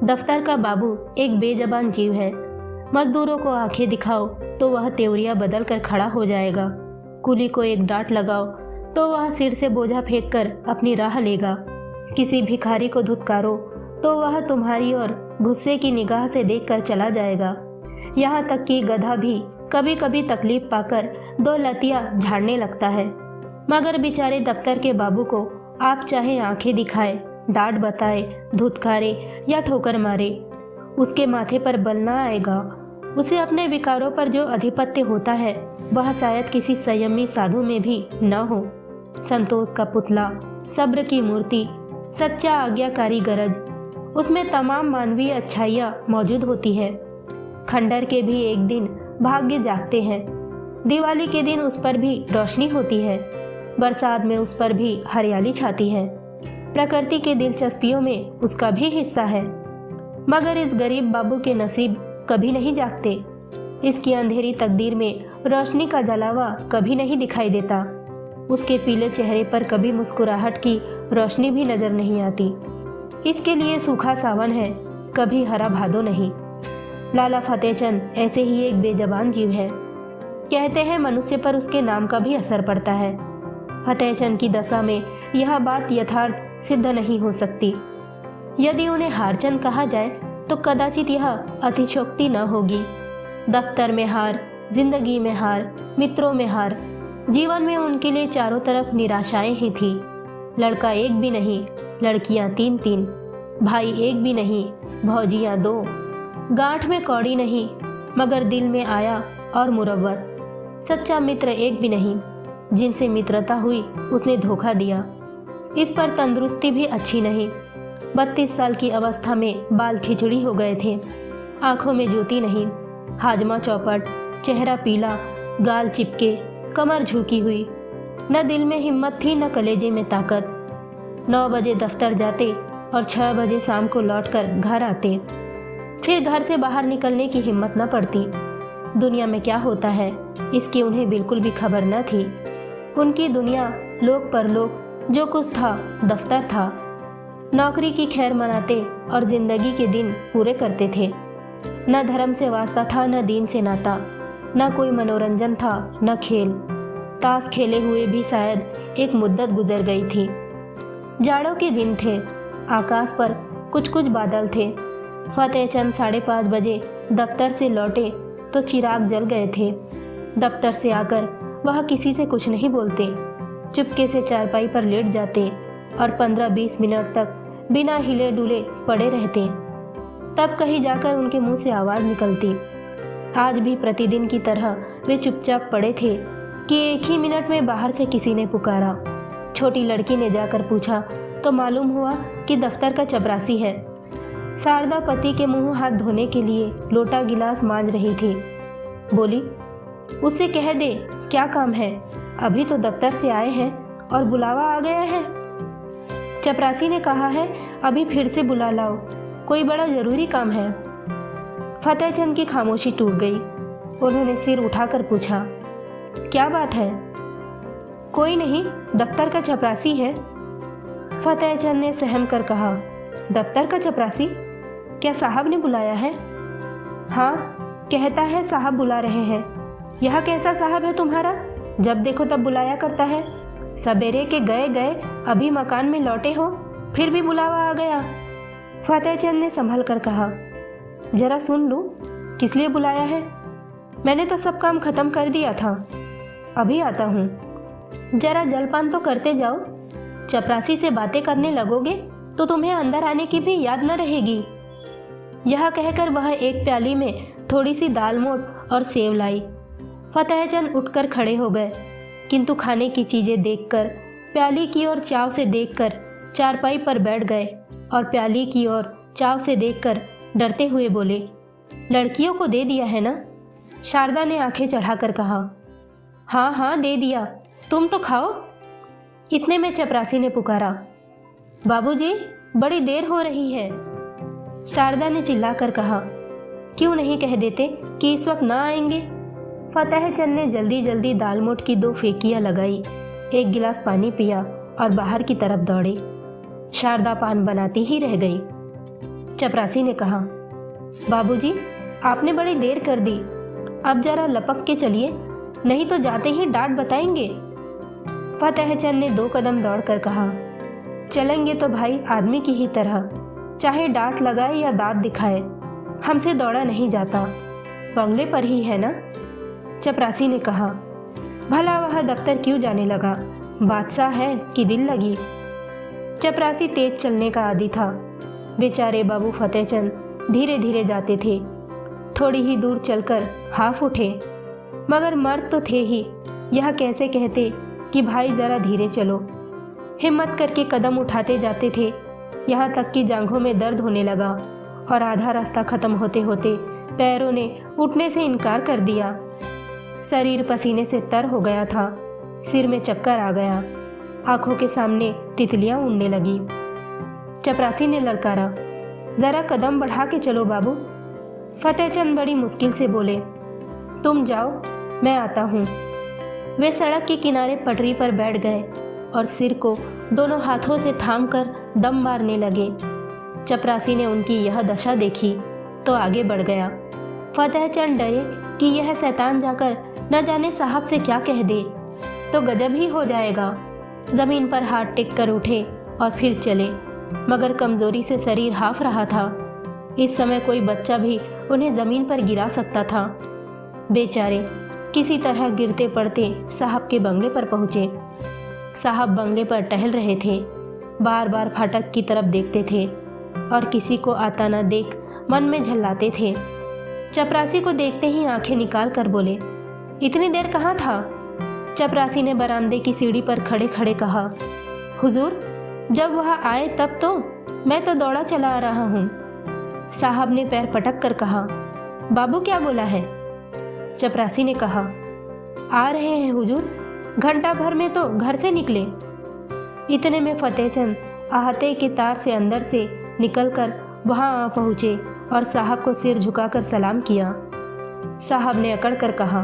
दफ्तर का बाबू एक बेजबान जीव है। मजदूरों को आंखें दिखाओ तो वह त्योरिया बदल कर खड़ा हो जाएगा। कुली को एक डांट लगाओ तो वह सिर से बोझा फेंक कर अपनी राह लेगा। किसी भिखारी को धुतकारो तो वह तुम्हारी ओर गुस्से की निगाह से देखकर चला जाएगा। यहाँ तक कि गधा भी कभी कभी तकलीफ पाकर दो लतियाँ झाड़ने लगता है। मगर बेचारे दफ्तर के बाबू को आप चाहे आंखें दिखाए, डांट बताए, धुतकारे या ठोकर मारे, उसके माथे पर बल न आएगा। उसे अपने विकारों पर जो अधिपत्य होता है वह शायद किसी संयमी साधु में भी न हो। संतोष का पुतला, सब्र की मूर्ति, सच्चा आज्ञाकारी गरज, उसमें तमाम मानवीय अच्छाइयाँ मौजूद होती है। खंडर के भी एक दिन भाग्य जागते हैं। दिवाली के दिन उस पर भी रोशनी होती है। बरसात में उस पर भी हरियाली छाती है। प्रकृति के दिलचस्पियों में उसका भी हिस्सा है। मगर इस गरीब बाबू के नसीब कभी नहीं जागते। इसकी अंधेरी तकदीर में रोशनी का जलावा कभी नहीं दिखाई देता। उसके पीले चेहरे पर कभी मुस्कुराहट की रोशनी भी नजर नहीं आती। इसके लिए सूखा सावन है, कभी हरा भादो नहीं। लाला फतेहचंद ऐसे ही एक बेजबान जीव है। कहते हैं मनुष्य पर उसके नाम का भी असर पड़ता है। फतेहचंद की दशा में यह बात यथार्थ सिद्ध नहीं हो सकती। यदि उन्हें हारचंद कहा जाए तो कदाचित यह अतिशोक्ति न होगी। दफ्तर में हार, जिंदगी में हार, मित्रों में हार, जीवन में उनके लिए चारों तरफ निराशाएं ही थी। लड़का एक भी नहीं, लड़कियां 3-3, भाई एक भी नहीं, भौजियां 2, गांठ में कौड़ी नहीं मगर दिल में आया और मुरव्वत, सच्चा मित्र एक भी नहीं, जिनसे मित्रता हुई उसने धोखा दिया। इस पर तंदुरुस्ती भी अच्छी नहीं। 32 साल की अवस्था में बाल खिचड़ी हो गए थे, आंखों में ज्योति नहीं, हाजमा चौपट, चेहरा पीला, गाल चिपके, कमर झुकी हुई। न दिल में हिम्मत थी न कलेजे में ताकत। 9 बजे दफ्तर जाते और 6 बजे शाम को लौटकर घर आते। फिर घर से बाहर निकलने की हिम्मत न पड़ती। दुनिया में क्या होता है इसकी उन्हें बिल्कुल भी खबर न थी। उनकी दुनिया लोक परलोक, जो कुछ था दफ्तर था। नौकरी की खैर मनाते और जिंदगी के दिन पूरे करते थे। न धर्म से वास्ता था, न दीन से नाता, न कोई मनोरंजन था, न खेल। ताश खेले हुए भी शायद एक मुद्दत गुजर गई थी। जाड़ों के दिन थे, आकाश पर कुछ कुछ बादल थे। फतेहचंद 5:30 बजे दफ्तर से लौटे तो चिराग जल गए थे। दफ्तर से आकर वह किसी से कुछ नहीं बोलते, चुपके से चारपाई पर लेट जाते और 15-20 मिनट तक बिना हिले डुले पड़े रहते। तब कहीं जाकर उनके मुंह से आवाज़ निकलती। आज भी प्रतिदिन की तरह वे चुपचाप पड़े थे कि एक ही मिनट में बाहर से किसी ने पुकारा। छोटी लड़की ने जाकर पूछा तो मालूम हुआ कि दफ्तर का चपरासी है। शारदा पति के मुंह हाथ धोने के लिए लोटा गिलास मांज रही थी। बोली, उससे कह दे क्या काम है, अभी तो दफ्तर से आए हैं और बुलावा आ गया है। चपरासी ने कहा है अभी फिर से बुला लाओ, कोई बड़ा जरूरी काम है। फतेहचंद की खामोशी टूट गई। उन्होंने सिर उठाकर पूछा, क्या बात है? कोई नहीं, दफ्तर का चपरासी है। फतेहचंद ने सहम कर कहा, दफ्तर का चपरासी? क्या साहब ने बुलाया है? हाँ, कहता है साहब बुला रहे हैं। यह कैसा साहब है तुम्हारा, जब देखो तब बुलाया करता है? सवेरे के गए गए अभी मकान में लौटे हो, फिर भी बुलावा आ गया। फतेहचंद ने संभल कर कहा, जरा सुन लूं, किस लिए बुलाया है? मैंने तो सब काम खत्म कर दिया था, अभी आता हूँ। जरा जलपान तो करते जाओ। चपरासी से बातें करने लगोगे तो तुम्हें अंदर आने की भी याद न रहेगी। यह कहकर वह एक प्याली में थोड़ी सी दाल मोठ और सेव लाई। फतेहचंद उठकर खड़े हो गए, किंतु खाने की चीज़ें देखकर, प्याली की ओर चाव से देखकर चारपाई पर बैठ गए और प्याली की ओर चाव से देखकर डरते हुए बोले, लड़कियों को दे दिया है ना? शारदा ने आंखें चढ़ाकर कहा, हाँ हाँ दे दिया, तुम तो खाओ। इतने में चपरासी ने पुकारा, बाबूजी बड़ी देर हो रही है। शारदा ने चिल्लाकर कहा, क्यों नहीं कह देते कि इस वक्त ना आएंगे? फतेहचंद ने जल्दी जल्दी दाल मोठ की 2 फेंकियाँ लगाई, 1 गिलास पानी पिया और बाहर की तरफ दौड़े। शारदा पान बनाती ही रह गई। चपरासी ने कहा, बाबूजी, आपने बड़ी देर कर दी, अब जरा लपक के चलिए, नहीं तो जाते ही डांट बताएंगे। फतेहचंद ने 2 कदम दौड़कर कहा, चलेंगे तो भाई आदमी की ही तरह, चाहे डांट लगाए या दांत दिखाए, हमसे दौड़ा नहीं जाता, बंगले पर ही है ना। चपरासी ने कहा, भला वह दफ्तर क्यों जाने लगा, बादशाह है कि दिल लगी। चपरासी तेज चलने का आदी था। बेचारे बाबू फतेहचंद धीरे धीरे जाते थे। थोड़ी ही दूर चलकर हाफ उठे, मगर मर्द तो थे ही, यह कैसे कहते कि भाई ज़रा धीरे चलो। हिम्मत करके कदम उठाते जाते थे, यहाँ तक कि जांघों में दर्द होने लगा और आधा रास्ता खत्म होते होते पैरों ने उठने से इनकार कर दिया। शरीर पसीने से तर हो गया था, सिर में चक्कर आ गया, आंखों के सामने तितलियां उड़ने लगी। चपरासी ने ललकारा, ज़रा कदम बढ़ा के चलो बाबू। फतेहचंद बड़ी मुश्किल से बोले, तुम जाओ, मैं आता हूँ। वे सड़क के किनारे पटरी पर बैठ गए और सिर को दोनों हाथों से थामकर दम मारने लगे। चपरासी ने उनकी यह दशा देखी तो आगे बढ़ गया। फतेहचंद डरे कि यह शैतान जाकर न जाने साहब से क्या कह दे तो गजब ही हो जाएगा। ज़मीन पर हाथ टेक कर उठे और फिर चले, मगर कमज़ोरी से शरीर हाँफ रहा था। इस समय कोई बच्चा भी उन्हें ज़मीन पर गिरा सकता था। बेचारे किसी तरह गिरते पड़ते साहब के बंगले पर पहुँचे। साहब बंगले पर टहल रहे थे, बार बार फाटक की तरफ देखते थे और किसी को आता न देख मन में झल्लाते थे। चपरासी को देखते ही आंखें निकाल कर बोले, इतनी देर कहाँ था? चपरासी ने बरामदे की सीढ़ी पर खड़े खड़े कहा, हुजूर, जब वह आए तब तो मैं तो दौड़ा चला आ रहा हूँ। साहब ने पैर पटक कर कहा, बाबू क्या बोला है? चपरासी ने कहा, आ रहे हैं हुजूर, घंटा भर में तो घर से निकले। इतने में फतेहचंद आहते के तार से अंदर से निकलकर वहां आ पहुँचे और साहब को सिर झुकाकर सलाम किया। साहब ने अकड़ कर कहा,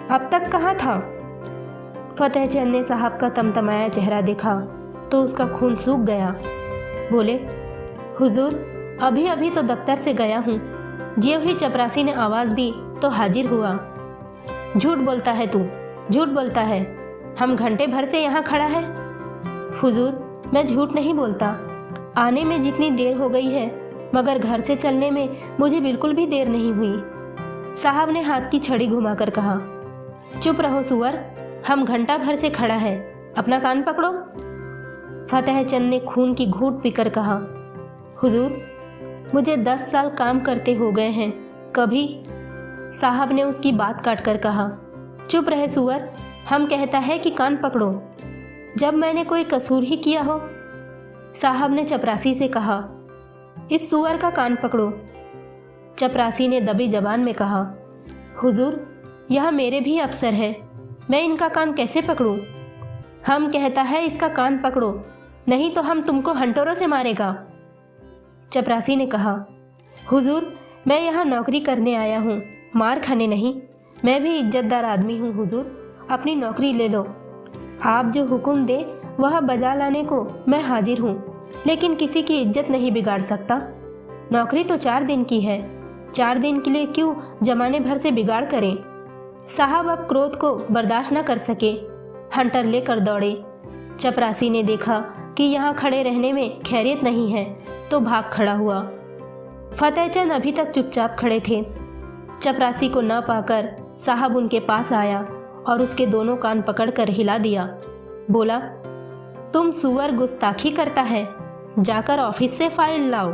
अब तक कहाँ था? फतेहचंद ने साहब का तमतमाया चेहरा देखा तो उसका खून सूख गया। बोले, हुजूर, अभी अभी तो दफ्तर से गया हूँ। ज्यों ही चपरासी ने आवाज़ दी तो हाजिर हुआ। झूठ बोलता है तू, झूठ बोलता है, हम घंटे भर से यहाँ खड़ा है। हुजूर, मैं झूठ नहीं बोलता, आने में जितनी देर हो गई है, मगर घर से चलने में मुझे बिल्कुल भी देर नहीं हुई। साहब ने हाथ की छड़ी घुमाकर कहा, चुप रहो सुअर, हम घंटा भर से खड़ा है, अपना कान पकड़ो। फतेहचंद ने खून की घूंट पीकर कहा, हुजूर, मुझे 10 साल काम करते हो गए हैं, कभी। साहब ने उसकी बात काट कर कहा, चुप रहे सुअर, हम कहता है कि कान पकड़ो, जब मैंने कोई कसूर ही किया हो। साहब ने चपरासी से कहा, इस सुअर का कान पकड़ो। चपरासी ने दबी जबान में कहा, हुजूर, यह मेरे भी अफसर है, मैं इनका कान कैसे पकड़ूं? हम कहता है इसका कान पकड़ो, नहीं तो हम तुमको हंटोरों से मारेगा। चपरासी ने कहा, हुजूर, मैं यहाँ नौकरी करने आया हूँ, मार खाने नहीं। मैं भी इज्जतदार आदमी हूँ हुजूर, अपनी नौकरी ले लो। आप जो हुक्म दे वह बजा लाने को मैं हाजिर हूँ, लेकिन किसी की इज्जत नहीं बिगाड़ सकता। नौकरी तो 4 दिन की है, 4 दिन के लिए क्यों जमाने भर से बिगाड़ करें। साहब अब क्रोध को बर्दाश्त न कर सके, हंटर लेकर दौड़े। चपरासी ने देखा कि यहाँ खड़े रहने में खैरियत नहीं है तो भाग खड़ा हुआ। फतेहचंद अभी तक चुपचाप खड़े थे। चपरासी को न पाकर साहब उनके पास आया और उसके दोनों कान पकड़कर हिला दिया। बोला, तुम सुअर गुस्ताखी करता है, जाकर ऑफिस से फाइल लाओ।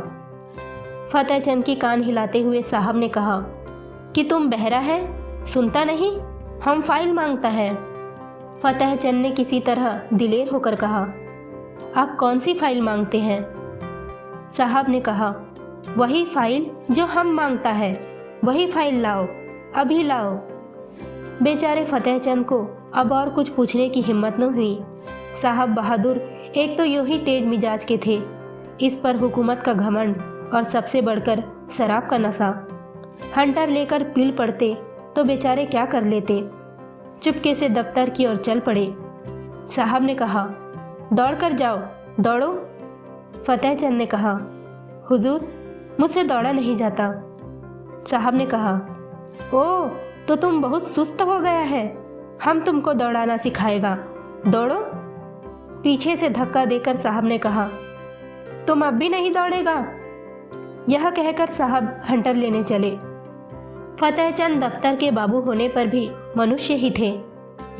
फतेहचंद की कान हिलाते हुए साहब ने कहा कि तुम बहरा है, सुनता नहीं, हम फाइल मांगता है। फतेहचंद ने किसी तरह दिलेर होकर कहा, आप कौन सी फाइल मांगते हैं? साहब ने कहा, वही फाइल जो हम मांगता है, वही फाइल लाओ, अभी लाओ। बेचारे फतेहचंद को अब और कुछ पूछने की हिम्मत न हुई। साहब बहादुर एक तो यूं ही तेज मिजाज के थे, इस पर हुकूमत का घमंड और सबसे बढ़कर शराब का नशा। हंटर लेकर पील पड़ते तो बेचारे क्या कर लेते। चुपके से दफ्तर की ओर चल पड़े। साहब ने कहा, दौड़ कर जाओ, दौड़ो। फतेहचंद ने कहा, हुजूर, मुझसे दौड़ा नहीं जाता। साहब ने कहा, ओह तो तुम बहुत सुस्त हो गया है, हम तुमको दौड़ाना सिखाएगा, दौड़ो। पीछे से धक्का देकर साहब ने कहा, तुम अब भी नहीं दौड़ेगा। यह कहकर साहब हंटर लेने चले। फतेहचंद दफ्तर के बाबू होने पर भी मनुष्य ही थे।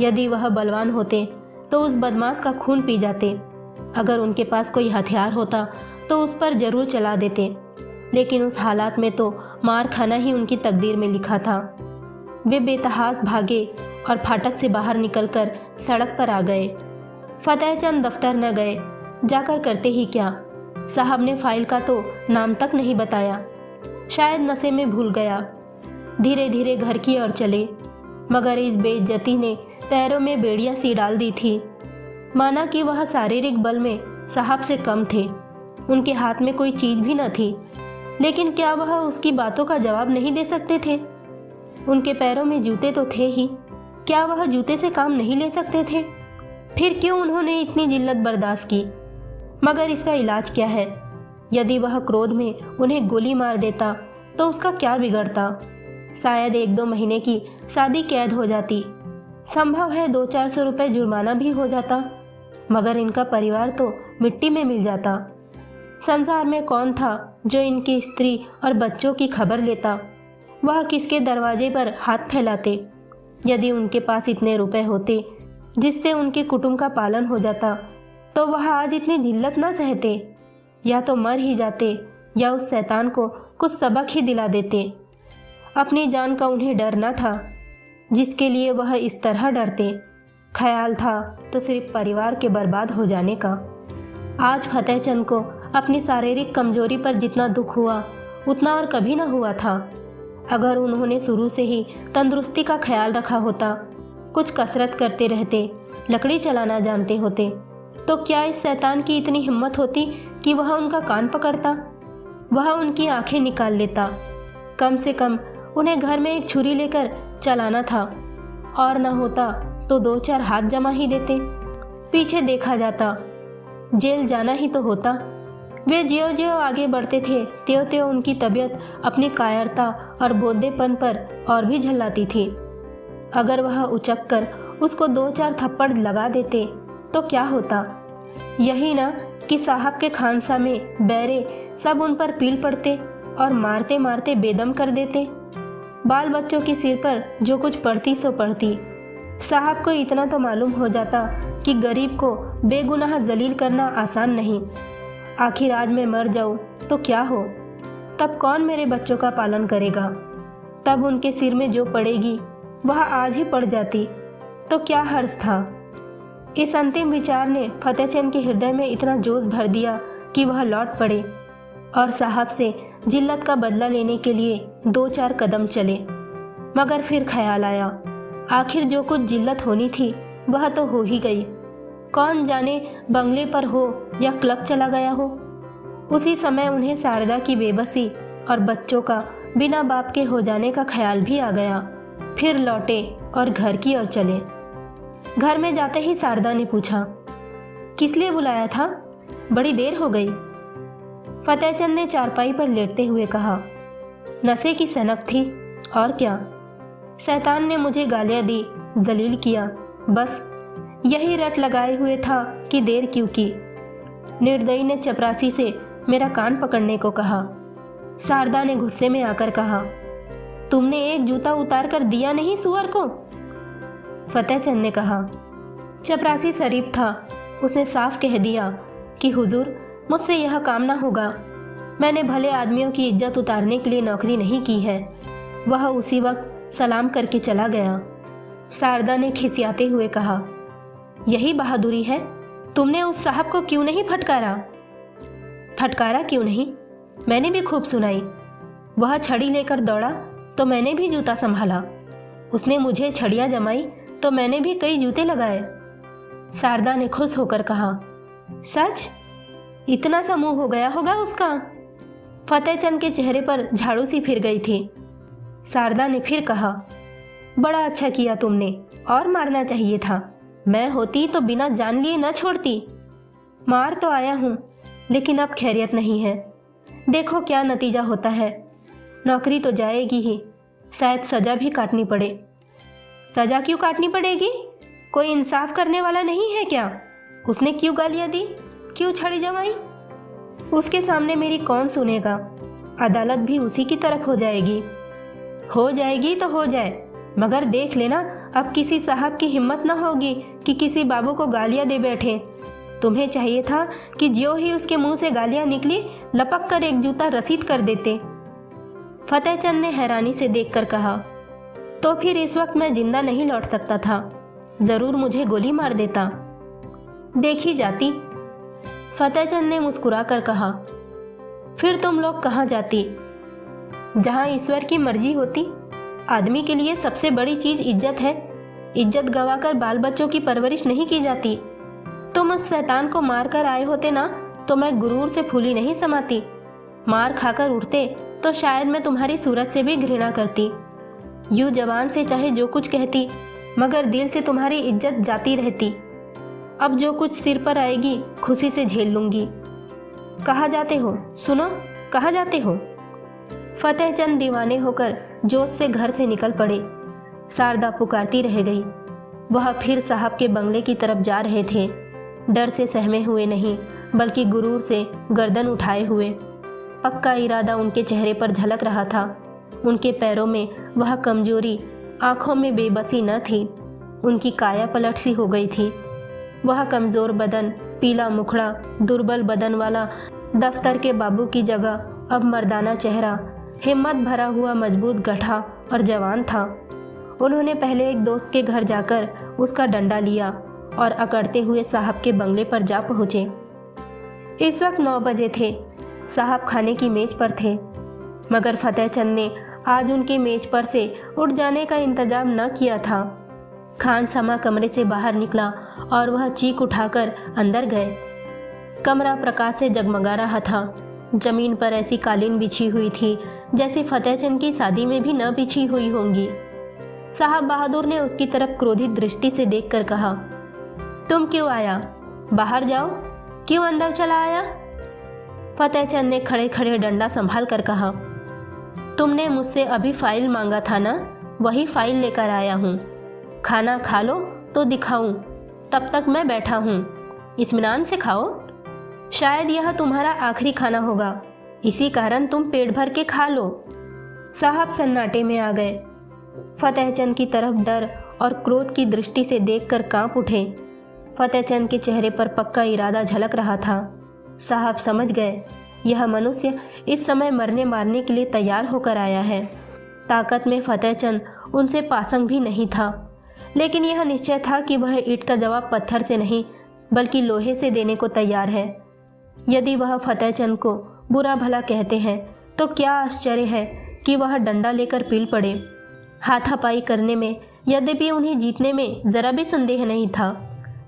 यदि वह बलवान होते तो उस बदमाश का खून पी जाते। अगर उनके पास कोई हथियार होता तो उस पर जरूर चला देते, लेकिन उस हालात में तो मार खाना ही उनकी तकदीर में लिखा था। वे बेतहास भागे और फाटक से बाहर निकलकर सड़क पर आ गए। फतेहचंद दफ्तर न गए, जाकर करते ही क्या। साहब ने फाइल का तो नाम तक नहीं बताया, शायद नशे में भूल गया। धीरे धीरे घर की ओर चले, मगर इस बेइज्जती ने पैरों में बेड़ियां सी डाल दी थी। माना कि वह शारीरिक बल में साहब से कम थे, उनके हाथ में कोई चीज भी न थी, लेकिन क्या वह उसकी बातों का जवाब नहीं दे सकते थे? उनके पैरों में जूते तो थे ही, क्या वह जूते से काम नहीं ले सकते थे? फिर क्यों उन्होंने इतनी जिल्लत बर्दाश्त की? मगर इसका इलाज क्या है? यदि वह क्रोध में उन्हें गोली मार देता तो उसका क्या बिगड़ता? शायद 1-2 महीने की सादी कैद हो जाती, संभव है 200-400 रुपये जुर्माना भी हो जाता, मगर इनका परिवार तो मिट्टी में मिल जाता। संसार में कौन था जो इनकी स्त्री और बच्चों की खबर लेता? वह किसके दरवाजे पर हाथ फैलाते? यदि उनके पास इतने रुपए होते जिससे उनके कुटुंब का पालन हो जाता तो वह आज इतनी जिल्लत न सहते। या तो मर ही जाते या उस शैतान को कुछ सबक ही दिला देते। अपनी जान का उन्हें डर न था जिसके लिए वह इस तरह डरते। ख्याल था तो सिर्फ परिवार के बर्बाद हो जाने का। आज फतेहचंद को अपनी शारीरिक कमजोरी पर जितना दुख हुआ उतना और कभी न हुआ था। अगर उन्होंने शुरू से ही तंदुरुस्ती का ख्याल रखा होता, कुछ कसरत करते रहते, लकड़ी चलाना जानते होते, तो क्या इस शैतान की इतनी हिम्मत होती कि वह उनका कान पकड़ता, वह उनकी आंखें निकाल लेता। कम से कम उन्हें घर में एक छुरी लेकर चलाना था, और न होता तो 2-4 हाथ जमा ही देते। पीछे देखा जाता, जेल जाना ही तो होता। वे ज्यों ज्यों आगे बढ़ते थे त्यों त्यों उनकी तबीयत अपनी कायरता और बोधेपन पर और भी झल्लाती थी। अगर वह उचक कर उसको 2-4 थप्पड़ लगा देते तो क्या होता? यही ना कि साहब के खानसा में बैरे सब उन पर पील पड़ते और मारते मारते बेदम कर देते। बाल बच्चों के सिर पर जो कुछ पड़ती सो पड़ती। साहब को इतना तो मालूम हो जाता कि गरीब को बेगुनाह जलील करना आसान नहीं। आखिर आज मैं मर जाऊं तो क्या हो? तब कौन मेरे बच्चों का पालन करेगा? तब उनके सिर में जो पड़ेगी वह आज ही पड़ जाती तो क्या हर्ज था? इस अंतिम विचार ने फतेहचंद के हृदय में इतना जोश भर दिया कि वह लौट पड़े और साहब से जिल्लत का बदला लेने के लिए 2-4 कदम चले। मगर फिर ख्याल आया, आखिर जो कुछ जिल्लत होनी थी वह तो हो ही गई। कौन जाने बंगले पर हो या क्लब चला गया हो। उसी समय उन्हें शारदा की बेबसी और बच्चों का बिना बाप के हो जाने का ख्याल भी आ गया। फिर लौटे और घर की ओर चले। घर में जाते ही शारदा ने पूछा, किस लिए बुलाया था? बड़ी देर हो गई। फतेहचंद ने चारपाई पर लेटते हुए कहा, नशे की सनक थी और क्या। शैतान ने मुझे गालियां दी, जलील किया, बस यही रट लगाए हुए था कि देर क्यों की। निर्दयी ने चपरासी से मेरा कान पकड़ने को कहा। शारदा ने गुस्से में आकर कहा, तुमने एक जूता उतार कर दिया नहीं सुअर को? फतेहचंद ने कहा, चपरासी शरीफ था, उसने साफ कह दिया कि हुजूर मुझसे यह काम ना होगा। मैंने भले आदमियों की इज्जत उतारने के लिए नौकरी नहीं की है। वह उसी वक्त सलाम करके चला गया। शारदा ने खिसियाते हुए कहा, यही बहादुरी है? तुमने उस साहब को क्यों नहीं फटकारा? फटकारा क्यों नहीं? मैंने भी खूब सुनाई। वह छड़ी लेकर दौड़ा तो मैंने भी जूता संभाला। उसने मुझे छड़ियाँ जमाई तो मैंने भी कई जूते लगाए। शारदा ने खुश होकर कहा, सच? इतना सा मुंह हो गया होगा उसका? फतेहचंद के चेहरे पर झाड़ू सी फिर गई थी। शारदा ने फिर कहा, बड़ा अच्छा किया तुमने, और मारना चाहिए था। मैं होती तो बिना जान लिए न छोड़ती। मार तो आया हूँ, लेकिन अब खैरियत नहीं है। देखो क्या नतीजा होता है। नौकरी तो जाएगी ही, शायद सज़ा भी काटनी पड़े। सज़ा क्यों काटनी पड़ेगी? कोई इंसाफ करने वाला नहीं है क्या? उसने क्यों गालियाँ दी, क्यों छड़ी जमाई? उसके सामने मेरी कौन सुनेगा? अदालत भी उसी की तरफ हो जाएगी। हो जाएगी तो हो जाए, मगर देख लेना अब किसी साहब की हिम्मत न होगी कि किसी बाबू को गालियाँ दे बैठे। तुम्हें चाहिए था कि ज्यों ही उसके मुंह से गालियाँ निकली लपक कर एक जूता रसीद कर देते। फतेहचंद ने हैरानी से देखकर कहा, तो फिर इस वक्त मैं जिंदा नहीं लौट सकता था, ज़रूर मुझे गोली मार देता। देखी जाती। फतेहचंद ने मुस्कुरा कर कहा, फिर तुम लोग कहाँ जाती? जहाँ ईश्वर की मर्जी होती। आदमी के लिए सबसे बड़ी चीज़ इज्जत है। इज्जत गंवाकर बाल बच्चों की परवरिश नहीं की जाती। तुम उस शैतान को मार कर आए होते ना, तो मैं गुरूर से फूली नहीं समाती। मार खाकर उठते तो शायद मैं तुम्हारी सूरत से भी घृणा करती। यूँ जबान से चाहे जो कुछ कहती, मगर दिल से तुम्हारी इज्जत जाती रहती। अब जो कुछ सिर पर आएगी खुशी से झेल लूँगी। कहाँ जाते हो? सुनो, कहाँ जाते हो? फतेहचंद दीवाने होकर जोश से घर से निकल पड़े। शारदा पुकारती रह गई। वह फिर साहब के बंगले की तरफ जा रहे थे, डर से सहमे हुए नहीं बल्कि गुरूर से गर्दन उठाए हुए। पक्का इरादा उनके चेहरे पर झलक रहा था। उनके पैरों में वह कमजोरी, आंखों में बेबसी न थी। उनकी काया पलट सी हो गई थी। वह कमज़ोर बदन, पीला मुखड़ा, दुर्बल बदन वाला दफ्तर के बाबू की जगह अब मर्दाना चेहरा, हिम्मत भरा हुआ मजबूत गड्ढा और जवान था। उन्होंने पहले एक दोस्त के घर जाकर उसका डंडा लिया और अकड़ते हुए साहब के बंगले पर जा पहुँचे। इस वक्त 9 बजे थे। साहब खाने की मेज पर थे, मगर फतेहचंद ने आज उनकी मेज पर से उठ जाने का इंतजाम न किया था। खान समा कमरे से बाहर निकला और वह चीख उठाकर अंदर गए। कमरा प्रकाश से जगमगा रहा था। जमीन पर ऐसी कालीन बिछी हुई थी जैसे फतेहचंद की शादी में भी न बिछी हुई होंगी। साहब बहादुर ने उसकी तरफ क्रोधित दृष्टि से देखकर कहा, तुम क्यों आया? बाहर जाओ। क्यों अंदर चला आया? फतेहचंद ने खड़े खड़े डंडा संभाल कर कहा, तुमने मुझसे अभी फाइल मांगा था ना, वही फाइल लेकर आया हूँ। खाना खा लो तो दिखाऊं, तब तक मैं बैठा हूँ। इत्मीनान से खाओ। शायद यह तुम्हारा आखिरी खाना होगा, इसी कारण तुम पेट भर के खा लो। साहब सन्नाटे में आ गए। फतेहचंद की तरफ डर और क्रोध की दृष्टि से देखकर कांप उठे। फतेहचंद के चेहरे पर पक्का इरादा झलक रहा था। साहब समझ गए, यह मनुष्य इस समय मरने मारने के लिए तैयार होकर आया है। ताकत में फतेहचंद उनसे पासंग भी नहीं था, लेकिन यह निश्चय था कि वह ईंट का जवाब पत्थर से नहीं बल्कि लोहे से देने को तैयार है। यदि वह फतेहचंद को बुरा भला कहते हैं तो क्या आश्चर्य है कि वह डंडा लेकर पील पड़े। हाथापाई करने में यद्यपि उन्हें जीतने में ज़रा भी संदेह नहीं था,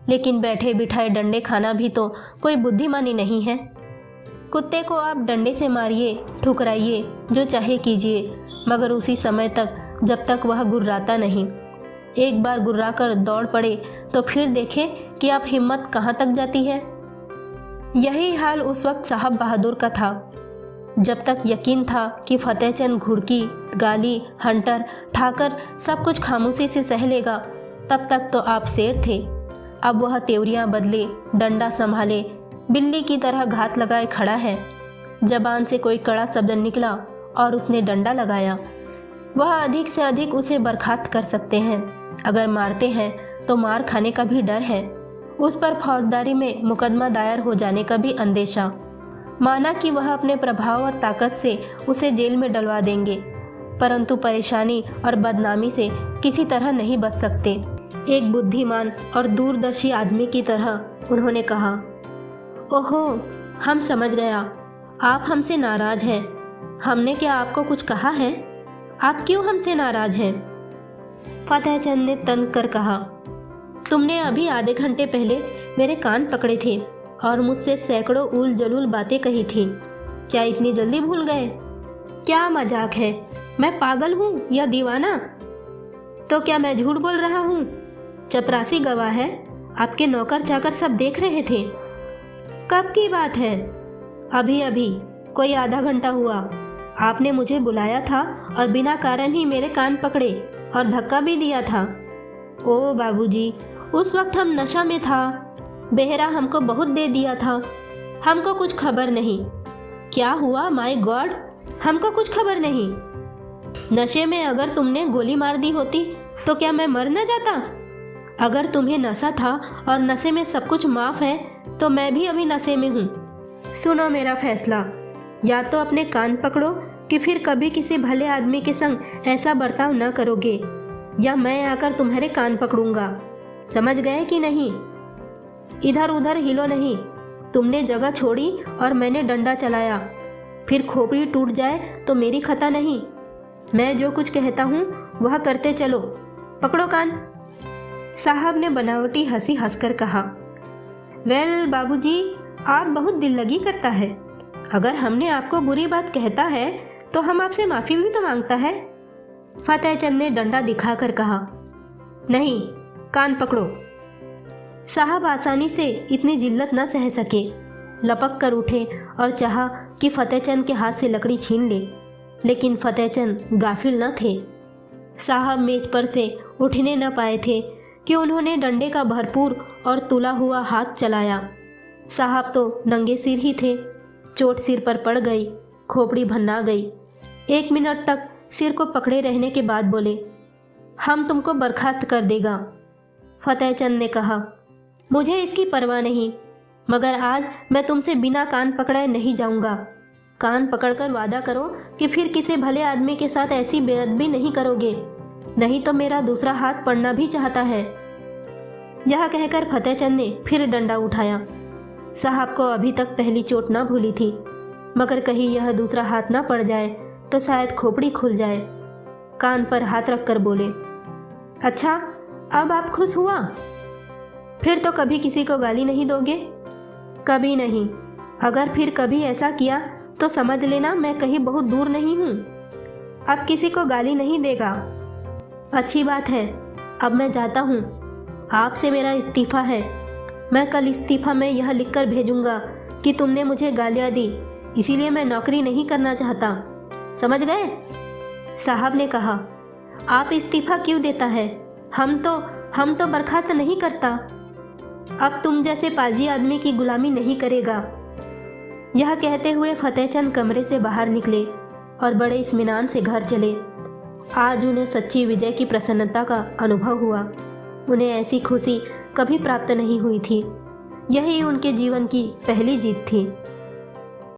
लेकिन बैठे बिठाए डंडे खाना भी तो कोई बुद्धिमानी नहीं है। कुत्ते को आप डंडे से मारिए, ठुकराइए, जो चाहे कीजिए, मगर उसी समय तक जब तक वह गुर्राता नहीं। एक बार गुर्रा कर दौड़ पड़े तो फिर देखें कि आप हिम्मत कहाँ तक जाती है। यही हाल उस वक्त साहब बहादुर का था। जब तक यकीन था कि फतेहचंद घुड़की, गाली, हंटर, ठाकर सब कुछ खामोशी से सह लेगा, तब तक तो आप शेर थे। अब वह तेवरियां बदले, डंडा संभाले, बिल्ली की तरह घात लगाए खड़ा है। जबान से कोई कड़ा शब्द निकला और उसने डंडा लगाया। वह अधिक से अधिक उसे बर्खास्त कर सकते हैं। अगर मारते हैं तो मार खाने का भी डर है। उस पर फौजदारी में मुकदमा दायर हो जाने का भी अंदेशा। माना कि वह अपने प्रभाव और ताकत से उसे जेल में डलवा देंगे, परंतु परेशानी और बदनामी से किसी तरह नहीं बच सकते। एक बुद्धिमान और दूरदर्शी आदमी की तरह उन्होंने कहा, ओहो, हम समझ गया, आप हमसे नाराज हैं। हमने क्या आपको कुछ कहा है? आप क्यों हमसे नाराज हैं? फतेहचंद ने तन कर कहा, तुमने अभी आधे घंटे पहले मेरे कान पकड़े थे और मुझसे सैकड़ों उल जलूल बातें कही थी। क्या इतनी जल्दी भूल गए? क्या मजाक है? मैं पागल हूँ या दीवाना? तो क्या मैं झूठ बोल रहा हूँ? चपरासी गवाह है, आपके नौकर चाकर सब देख रहे थे। कब की बात है? अभी अभी, कोई आधा घंटा हुआ। आपने मुझे बुलाया था और बिना कारण ही मेरे कान पकड़े और धक्का भी दिया था। ओ बाबूजी, उस वक्त हम नशा में था। बेहरा हमको बहुत दे दिया था, हमको कुछ खबर नहीं। क्या हुआ? माय गॉड, हमको कुछ खबर नहीं। नशे में अगर तुमने गोली मार दी होती तो क्या मैं मर न जाता? अगर तुम्हें नशा था और नशे में सब कुछ माफ़ है तो मैं भी अभी नशे में हूँ। सुनो मेरा फैसला, या तो अपने कान पकड़ो कि फिर कभी किसी भले आदमी के संग ऐसा बर्ताव न करोगे, या मैं आकर तुम्हारे कान पकड़ूंगा। समझ गए कि नहीं? इधर उधर हिलो नहीं। तुमने जगह छोड़ी और मैंने डंडा चलाया, फिर खोपड़ी टूट जाए तो मेरी खता नहीं। मैं जो कुछ कहता हूँ वह करते चलो। पकड़ो कान। साहब ने बनावटी हंसी हंसकर कहा, वेल बाबूजी, आप बहुत दिल लगी करता है। अगर हमने आपको बुरी बात कहता है तो हम आपसे माफ़ी भी तो मांगता है। फतेहचंद ने डंडा दिखाकर कहा, नहीं, कान पकड़ो। साहब आसानी से इतनी जिल्लत न सह सके, लपक कर उठे और चाहा कि फतेहचंद के हाथ से लकड़ी छीन ले, लेकिन फतेहचंद गाफिल न थे। साहब मेज पर से उठने न पाए थे कि उन्होंने डंडे का भरपूर और तुला हुआ हाथ चलाया। साहब तो नंगे सिर ही थे। चोट सिर पर पड़ गई, खोपड़ी भन्ना गई। 1 मिनट तक सिर को पकड़े रहने के बाद बोले, हम तुमको बर्खास्त कर देगा। फतेहचंद ने कहा, मुझे इसकी परवाह नहीं, मगर आज मैं तुमसे बिना कान पकड़ाए नहीं जाऊंगा। कान पकड़कर वादा करो कि फिर किसी भले आदमी के साथ ऐसी बेअदबी नहीं करोगे, नहीं तो मेरा दूसरा हाथ पड़ना भी चाहता है। यह कहकर फतेहचंद ने फिर डंडा उठाया। साहब को अभी तक पहली चोट न भूली थी, मगर कहीं यह दूसरा हाथ न पड़ जाए तो शायद खोपड़ी खुल जाए। कान पर हाथ रखकर बोले, अच्छा, अब आप खुश हुआ? फिर तो कभी किसी को गाली नहीं दोगे? कभी नहीं। अगर फिर कभी ऐसा किया तो समझ लेना मैं कहीं बहुत दूर नहीं हूँ। अब किसी को गाली नहीं देगा। अच्छी बात है, अब मैं जाता हूँ। आपसे मेरा इस्तीफ़ा है। मैं कल इस्तीफ़ा में यह लिखकर भेजूँगा कि तुमने मुझे गालियाँ दी, इसीलिए मैं नौकरी नहीं करना चाहता। समझ गए? साहब ने कहा, आप इस्तीफ़ा क्यों देता है? हम तो बर्खास्त नहीं करता। अब तुम जैसे पाजी आदमी की गुलामी नहीं करेगा। यह कहते हुए फतेहचंद कमरे से बाहर निकले और बड़े इत्मीनान से घर चले। आज उन्हें सच्ची विजय की प्रसन्नता का अनुभव हुआ। उन्हें ऐसी खुशी कभी प्राप्त नहीं हुई थी। यही उनके जीवन की पहली जीत थी।